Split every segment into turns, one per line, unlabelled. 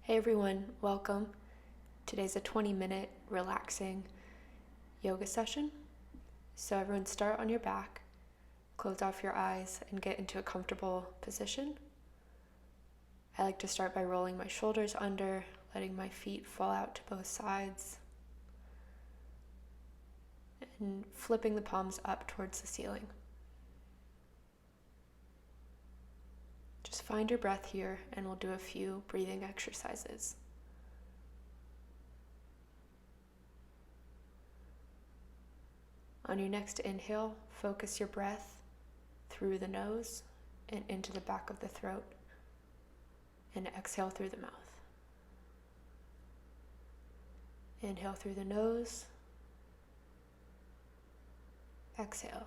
Hey everyone, welcome. Today's a 20-minute relaxing yoga session. So everyone start on your back, close off your eyes, and get into a comfortable position. I like to start by rolling my shoulders under, letting my feet fall out to both sides, and flipping the palms up towards the ceiling. Just find your breath here, and we'll do a few breathing exercises. On your next inhale, focus your breath through the nose and into the back of the throat, and exhale through the mouth. Inhale through the nose, exhale.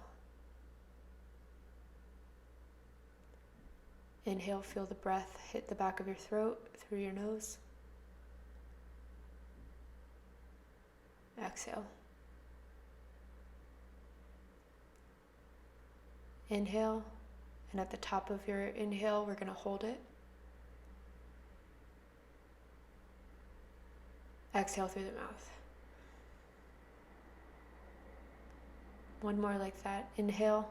Inhale, feel the breath hit the back of your throat through your nose. Exhale. Inhale, and at the top of your inhale, we're going to hold it. Exhale through the mouth. One more like that. Inhale.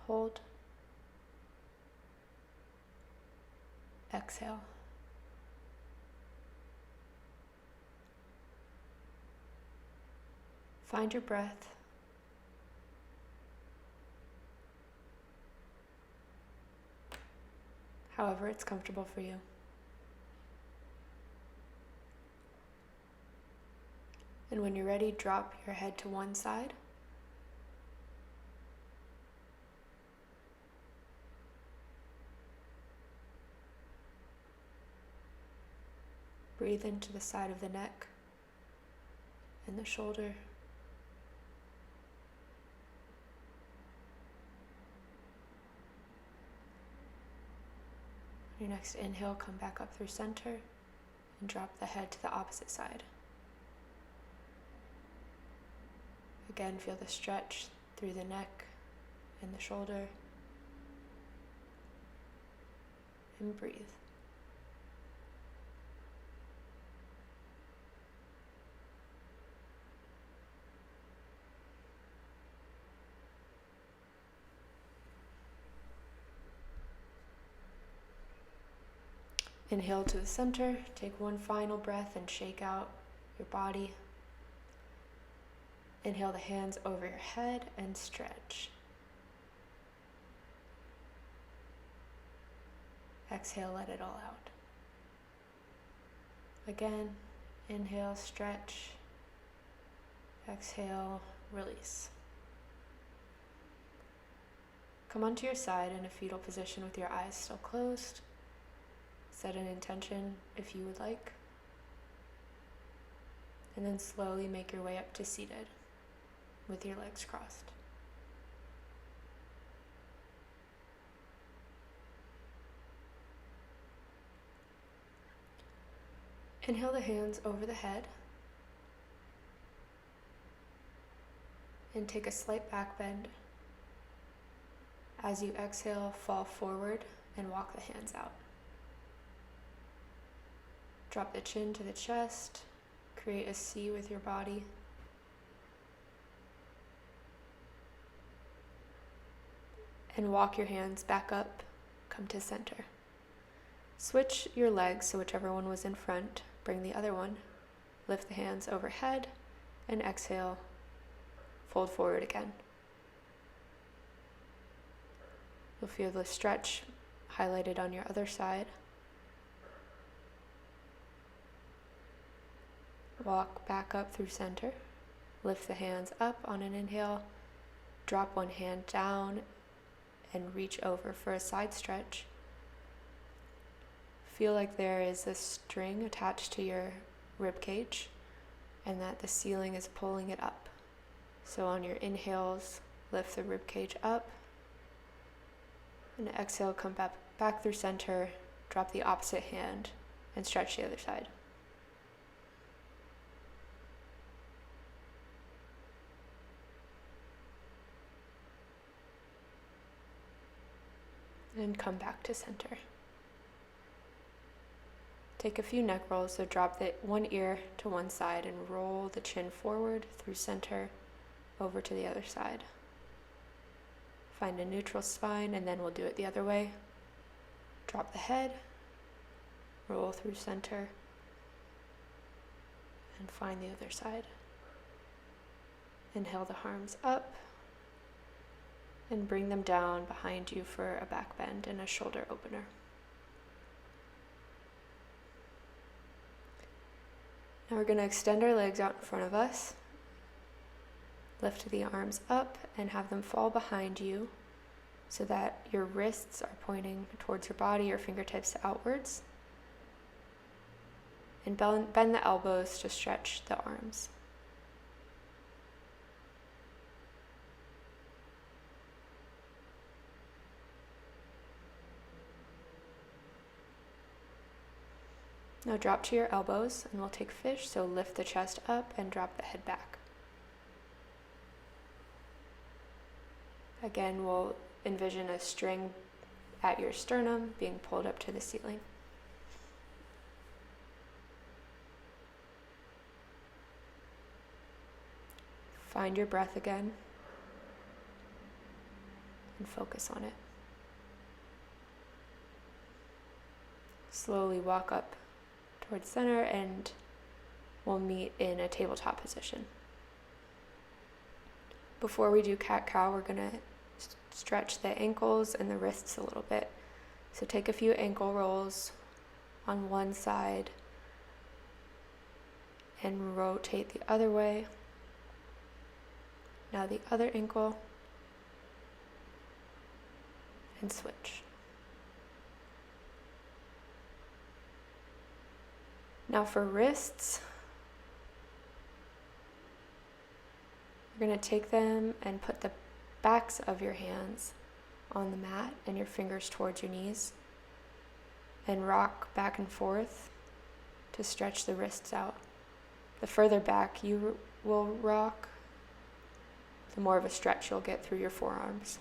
Hold. Exhale. Find your breath. However it's comfortable for you. And when you're ready, drop your head to one side. Breathe into the side of the neck and the shoulder. On your next inhale, come back up through center and drop the head to the opposite side. Again, feel the stretch through the neck and the shoulder. And breathe. Inhale to the center, take one final breath and shake out your body. Inhale the hands over your head and stretch. Exhale, let it all out. Again, inhale, stretch. Exhale, release. Come onto your side in a fetal position with your eyes still closed. Set an intention if you would like. And then slowly make your way up to seated with your legs crossed. Inhale the hands over the head. And take a slight back bend. As you exhale, fall forward and walk the hands out. Drop the chin to the chest, create a C with your body. And walk your hands back up, come to center. Switch your legs, so whichever one was in front, bring the other one. Lift the hands overhead and exhale, fold forward again. You'll feel the stretch highlighted on your other side. Walk back up through center. Lift the hands up on an inhale. Drop one hand down and reach over for a side stretch. Feel like there is a string attached to your rib cage and that the ceiling is pulling it up. So on your inhales, lift the rib cage up. And exhale, come back through center. Drop the opposite hand and stretch the other side. and come back to center. Take a few neck rolls, so drop the one ear to one side and roll the chin forward through center over to the other side. Find a neutral spine, and then we'll do it the other way. Drop the head, roll through center, and find the other side. Inhale the arms up and bring them down behind you for a back bend and a shoulder opener. Now we're going to extend our legs out in front of us. Lift the arms up and have them fall behind you so that your wrists are pointing towards your body, your fingertips outwards. And bend the elbows to stretch the arms. Now drop to your elbows and we'll take fish, so lift the chest up and drop the head back. Again, we'll envision a string at your sternum being pulled up to the ceiling. Find your breath again and focus on it. Slowly walk up towards center and we'll meet in a tabletop position. Before we do cat-cow, we're going to stretch the ankles and the wrists a little bit. So take a few ankle rolls on one side and rotate the other way. Now the other ankle and switch. Now for wrists, you're going to take them and put the backs of your hands on the mat and your fingers towards your knees and rock back and forth to stretch the wrists out. The further back you will rock, the more of a stretch you'll get through your forearms.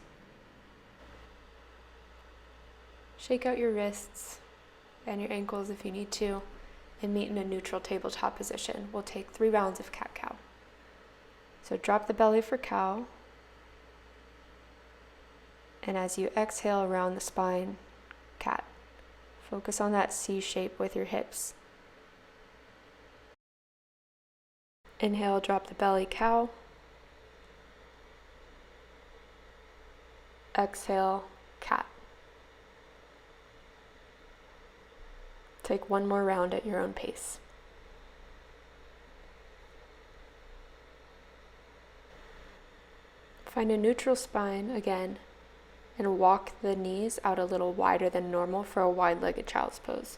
Shake out your wrists and your ankles if you need to, and meet in a neutral tabletop position. We'll take 3 rounds of cat-cow. So drop the belly for cow, and as you exhale around the spine, cat. Focus on that C shape with your hips. Inhale, drop the belly, cow. Exhale, cat. Take one more round at your own pace. Find a neutral spine again and walk the knees out a little wider than normal for a wide-legged child's pose.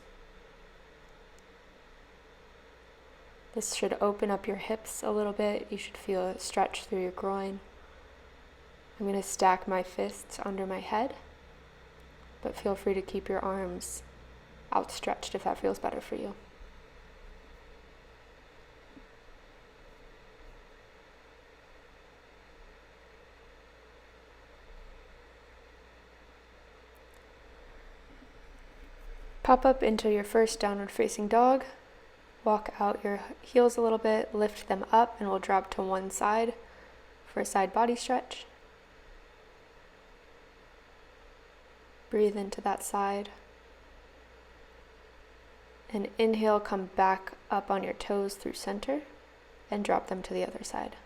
This should open up your hips a little bit. You should feel a stretch through your groin. I'm going to stack my fists under my head, but feel free to keep your arms outstretched if that feels better for you. Pop up into your first downward facing dog. Walk out your heels a little bit, lift them up, and we'll drop to one side for a side body stretch. Breathe into that side. And inhale, come back up on your toes through center and drop them to the other side.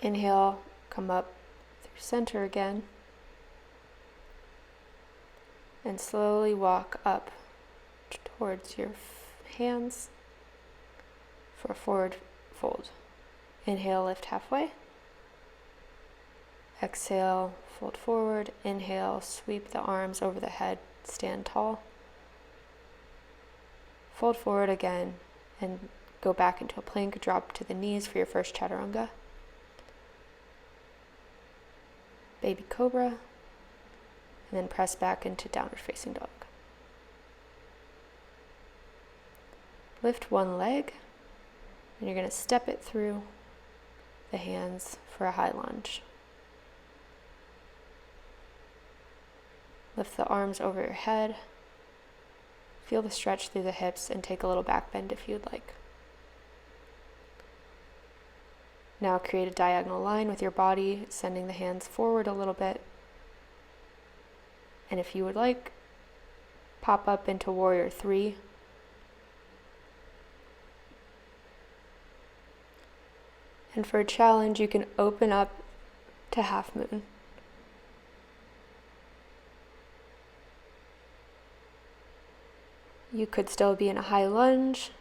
Inhale, come up through center again. And slowly walk up towards your hands for a forward fold. Inhale, lift halfway. Exhale, fold forward. Inhale, sweep the arms over the head, stand tall. Fold forward again and go back into a plank, drop to the knees for your first chaturanga. Baby cobra, and then press back into downward facing dog. Lift one leg And you're going to step it through the hands for a high lunge. Lift the arms over your head. Feel the stretch through the hips and take a little back bend if you'd like. Now create a diagonal line with your body, sending the hands forward a little bit. And if you would like, pop up into Warrior 3. And for a challenge, you can open up to Half Moon. You could still be in a high lunge.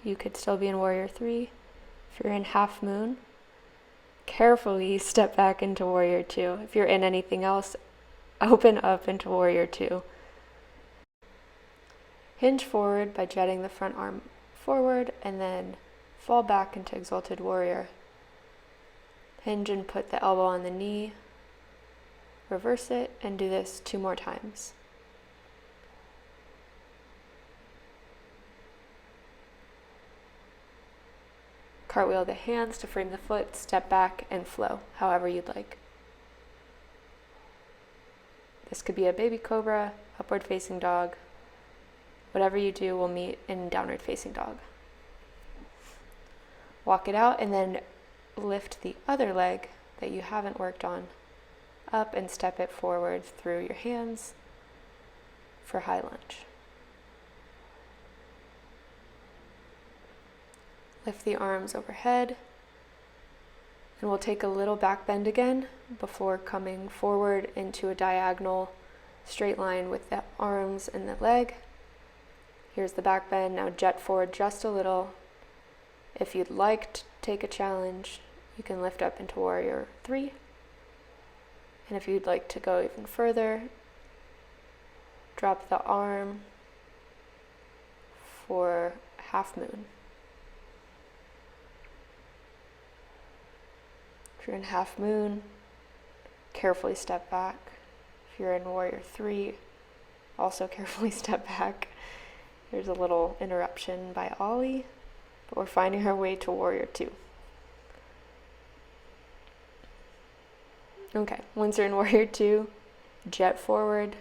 You could still be in Warrior 3. If you're in Half Moon, carefully step back into Warrior 2. If you're in anything else, open up into Warrior 2. Hinge forward by jetting the front arm forward and then fall back into Exalted Warrior. Hinge and put the elbow on the knee. Reverse it and do this 2 more times. Cartwheel the hands to frame the foot, step back and flow, however you'd like. This could be a baby cobra, upward facing dog. Whatever you do will meet in downward facing dog. Walk it out and then lift the other leg that you haven't worked on up and step it forward through your hands for high lunge. Lift the arms overhead, and we'll take a little back bend again before coming forward into a diagonal straight line with the arms and the leg. Here's the back bend. Now jet forward just a little. If you'd like to take a challenge, you can lift up into Warrior 3. And if you'd like to go even further, drop the arm for Half Moon. If you're in Half Moon, carefully step back. If you're in Warrior 3, also carefully step back. There's a little interruption by Ollie, but we're finding our way to Warrior 2. Okay, once you're in Warrior 2, jet forward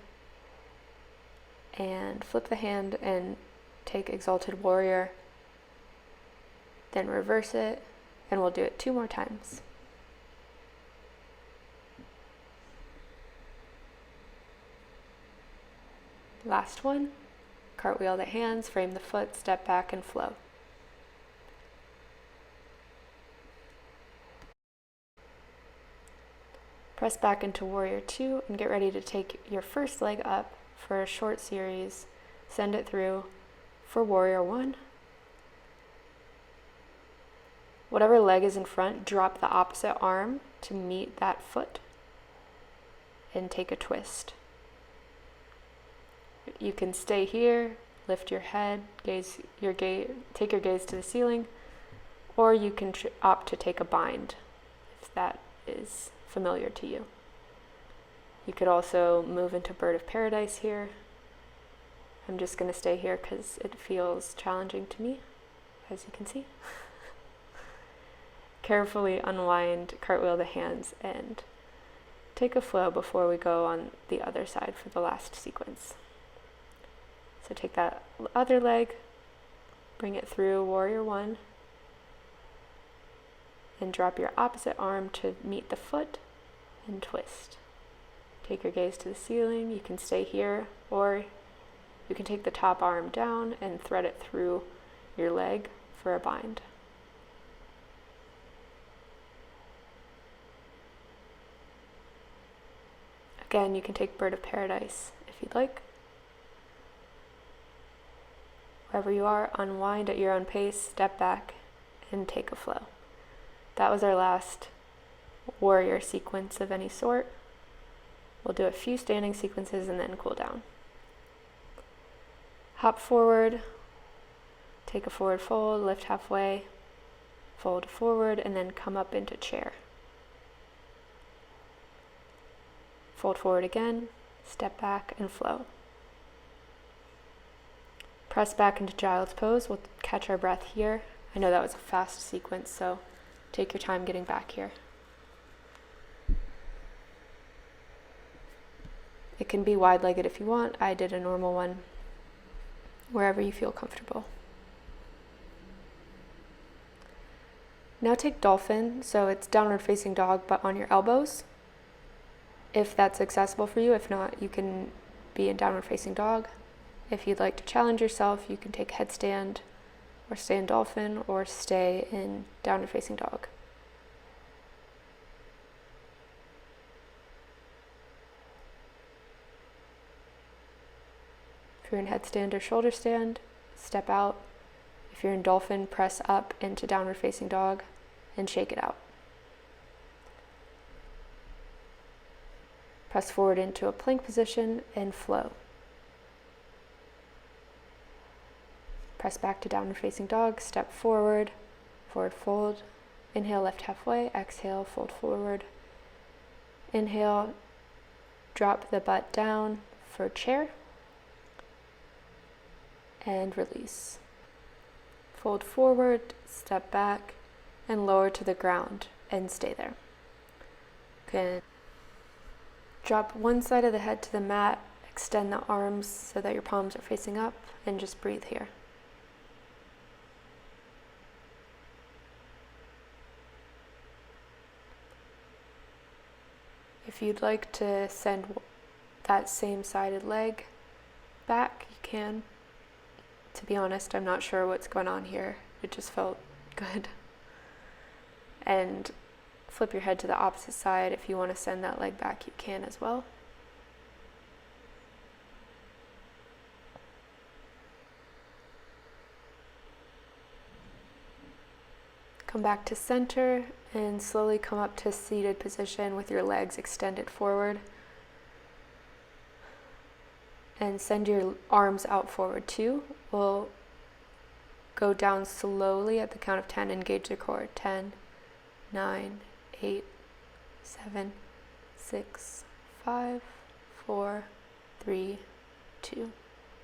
and flip the hand and take Exalted Warrior. Then reverse it, and we'll do it 2 more times. Last one, cartwheel the hands, frame the foot, step back and flow. Press back into Warrior 2 and get ready to take your first leg up for a short series. Send it through for Warrior 1. Whatever leg is in front, drop the opposite arm to meet that foot and take a twist. You can stay here, lift your head, take your gaze to the ceiling, or you can opt to take a bind if that is familiar to you. You could also move into Bird of Paradise here. I'm just going to stay here because it feels challenging to me, as you can see. Carefully unwind, cartwheel the hands, and take a flow before we go on the other side for the last sequence. So take that other leg, bring it through Warrior 1, and drop your opposite arm to meet the foot and twist. Take your gaze to the ceiling. You can stay here, or you can take the top arm down and thread it through your leg for a bind. Again, you can take Bird of Paradise if you'd like. Wherever you are, unwind at your own pace, step back, and take a flow. That was our last warrior sequence of any sort. We'll do a few standing sequences and then cool down. Hop forward, take a forward fold, lift halfway, fold forward, and then come up into chair. Fold forward again, step back, and flow. Press back into child's pose. We'll catch our breath here I know that was a fast sequence, so take your time getting back here. It can be wide-legged if you want. I did a normal one, wherever you feel comfortable. Now take dolphin, so it's downward facing dog, but on your elbows, if that's accessible for you. If not, you can be in downward facing dog. If you'd like to challenge yourself, you can take headstand, or stay in dolphin, or stay in downward facing dog. If you're in headstand or shoulder stand, step out. If you're in dolphin, press up into downward facing dog and shake it out. Press forward into a plank position and flow. Press back to downward facing dog, step forward, forward fold. Inhale, lift halfway, exhale, fold forward. Inhale, drop the butt down for chair, and release. Fold forward, step back, and lower to the ground, and stay there. Good. Drop one side of the head to the mat, extend the arms so that your palms are facing up, and just breathe here. If you'd like to send that same sided leg back, you can. To be honest, I'm not sure what's going on here. It just felt good. And flip your head to the opposite side. If you want to send that leg back, you can as well. Come back to center and slowly come up to seated position with your legs extended forward. And send your arms out forward too. We'll go down slowly at the count of 10, engage your core. 10, 9, 8, 7, 6, 5, 4, 3, 2,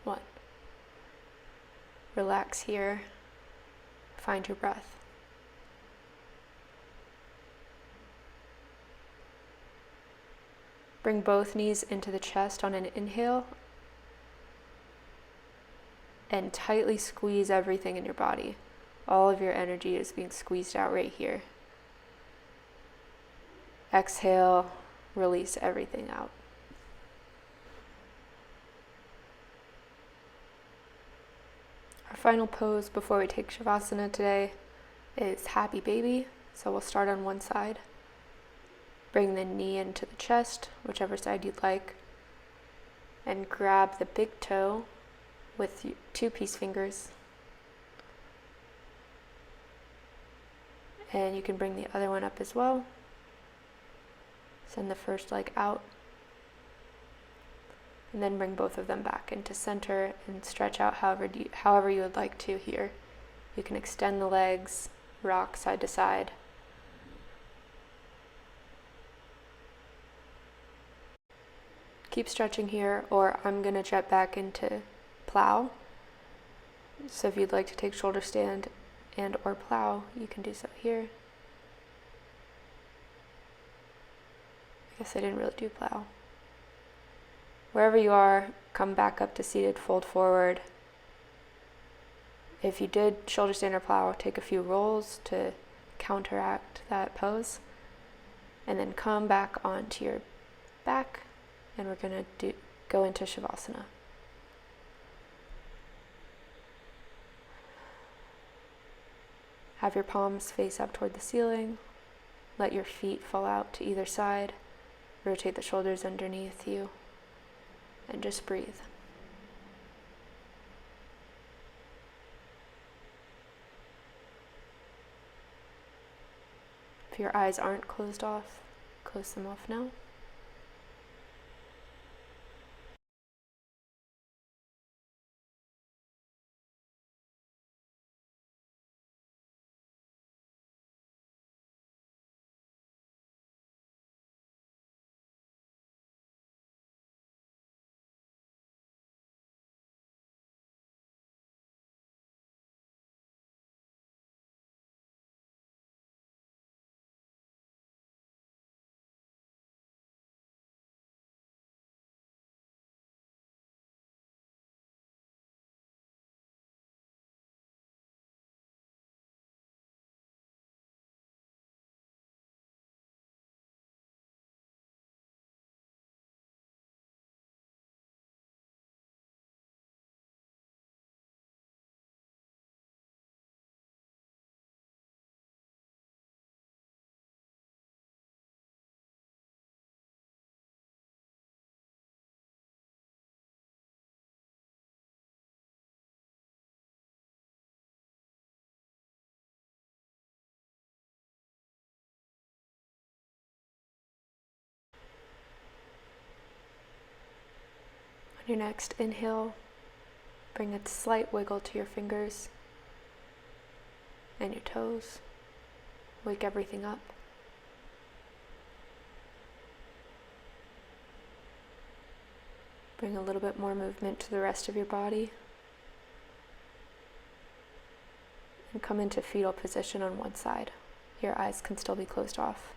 1. Relax here. Find your breath. Bring both knees into the chest on an inhale and tightly squeeze everything in your body. All of your energy is being squeezed out right here. Exhale, release everything out. Our final pose before we take Shavasana today is Happy Baby. So we'll start on one side. Bring the knee into the chest, whichever side you'd like, and grab the big toe with 2 peace fingers. And you can bring the other one up as well. Send the first leg out. And then bring both of them back into center and stretch out however you would like to here. You can extend the legs, rock side to side. Keep stretching here, or I'm going to jet back into plow. So if you'd like to take shoulder stand and or plow, you can do so here. I guess I didn't really do plow. Wherever you are, come back up to seated, fold forward. If you did shoulder stand or plow, take a few rolls to counteract that pose. And then come back onto your back, and we're going to go into Shavasana. Have your palms face up toward the ceiling. Let your feet fall out to either side. Rotate the shoulders underneath you. And just breathe. If your eyes aren't closed off, close them off now. Your next inhale, bring a slight wiggle to your fingers and your toes. Wake everything up. Bring a little bit more movement to the rest of your body. And come into fetal position on one side. Your eyes can still be closed off.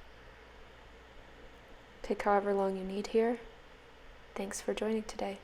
Take however long you need here. Thanks for joining today.